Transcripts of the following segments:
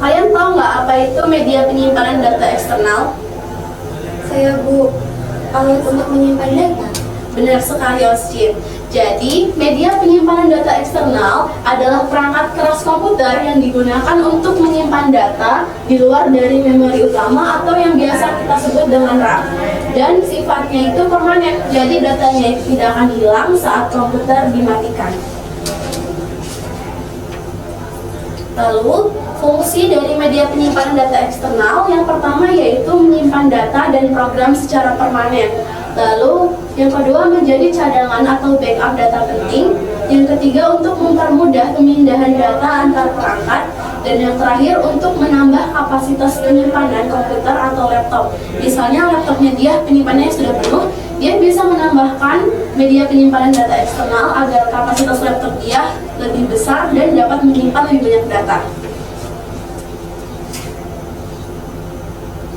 Kalian tahu nggak apa itu media penyimpanan data eksternal? Saya Bu, alat untuk menyimpan data. Benar sekali, Osjin. Jadi, media penyimpanan data eksternal adalah perangkat keras komputer yang digunakan untuk menyimpan data di luar dari memori utama atau yang biasa kita sebut dengan RAM. Dan sifatnya itu permanen, jadi datanya itu tidak akan hilang saat komputer dimatikan. Lalu, fungsi dari media penyimpanan data eksternal yang pertama yaitu menyimpan data dan program secara permanen. Lalu, yang kedua menjadi cadangan atau backup data penting. Yang ketiga untuk mempermudah pemindahan data antar perangkat. Dan yang terakhir untuk menambah kapasitas penyimpanan komputer atau laptop. Misalnya laptopnya dia penyimpanannya sudah penuh, dia bisa menambahkan media penyimpanan data eksternal agar kapasitas laptop dia lebih besar dan dapat menyimpan lebih banyak data.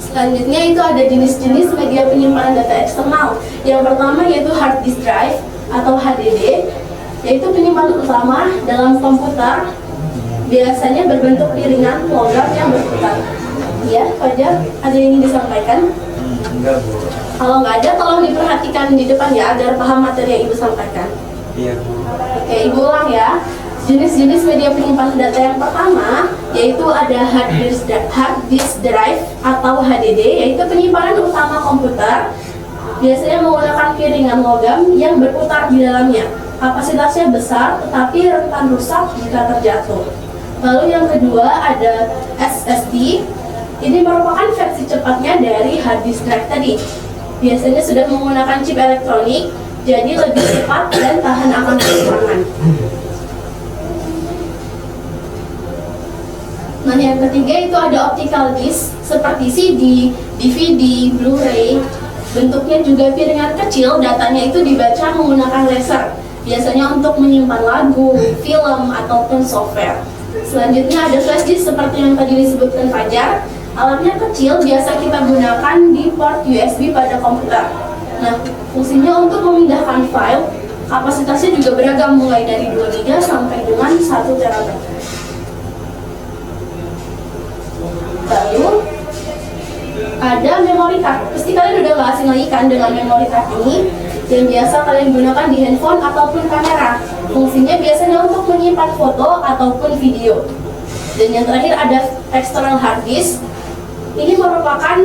Selanjutnya itu ada jenis-jenis media penyimpanan data eksternal. Yang pertama yaitu hard disk drive atau HDD, yaitu penyimpanan utama dalam komputer, biasanya berbentuk piringan logam yang berputar. Ya, Fajar, ada yang ingin disampaikan? Enggak, Bu. Kalau nggak ada, tolong diperhatikan di depan ya, agar paham materi yang Ibu sampaikan. Iya, Bu. Oke, Ibu ulang ya. Jenis-jenis media penyimpanan data yang pertama yaitu ada hard disk drive atau HDD, yaitu penyimpanan utama komputer, biasanya menggunakan piringan logam yang berputar di dalamnya. Kapasitasnya besar tetapi rentan rusak jika terjatuh. Lalu yang kedua ada SSD. Ini merupakan versi cepatnya dari hard disk drive tadi. Biasanya sudah menggunakan chip elektronik, jadi lebih cepat dan tahan akan kekurangan. Nah, yang ketiga itu ada optical disc seperti CD, DVD, Blu-ray. Bentuknya juga piringan kecil, datanya itu dibaca menggunakan laser. Biasanya untuk menyimpan lagu, film, ataupun software. Selanjutnya ada flash disk seperti yang tadi disebutkan Fajar. Alatnya kecil, biasa kita gunakan di port USB pada komputer. Nah, fungsinya untuk memindahkan file. Kapasitasnya juga beragam mulai dari 2 GB sampai dengan 1 TB. Lalu ada memory card. Pasti kalian udah gak asing lagi kan dengan memory card ini, yang biasa kalian gunakan di handphone ataupun kamera. Fungsinya biasanya untuk menyimpan foto ataupun video. Dan yang terakhir ada external hard disk. Ini merupakan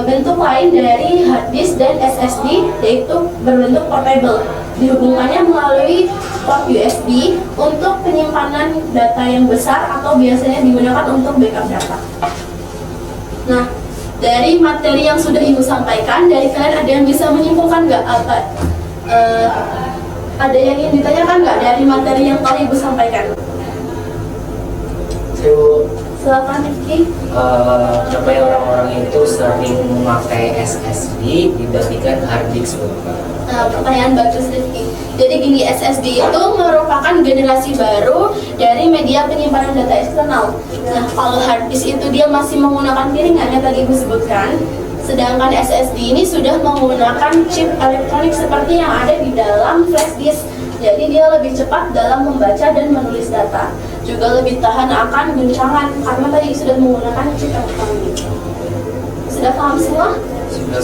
bentuk lain dari hard disk dan SSD, yaitu berbentuk portable. Dihubungkannya melalui port USB untuk penyimpanan data yang besar atau biasanya digunakan untuk backup data. Nah, dari materi yang sudah Ibu sampaikan, dari kalian ada yang bisa menyimpulkan nggak apa? Ada yang ingin ditanyakan nggak dari materi yang telah Ibu sampaikan? Ibu, Silakan Rifki. kenapa orang-orang itu sering memakai SSD dibandingkan hard disk, Bu? Pertanyaan bagus Rifki. Jadi gini, SSD itu merupakan generasi baru dari media penyimpanan data eksternal. Nah, kalau hard disk itu dia masih menggunakan piringan yang tadi Ibu sebutkan, sedangkan SSD ini sudah menggunakan chip elektronik seperti yang ada di dalam flash disk. Jadi dia lebih cepat dalam membaca dan menulis data, juga lebih tahan akan guncangan karena tadi sudah menggunakan chip elektronik. Sudah paham semua? Sudah.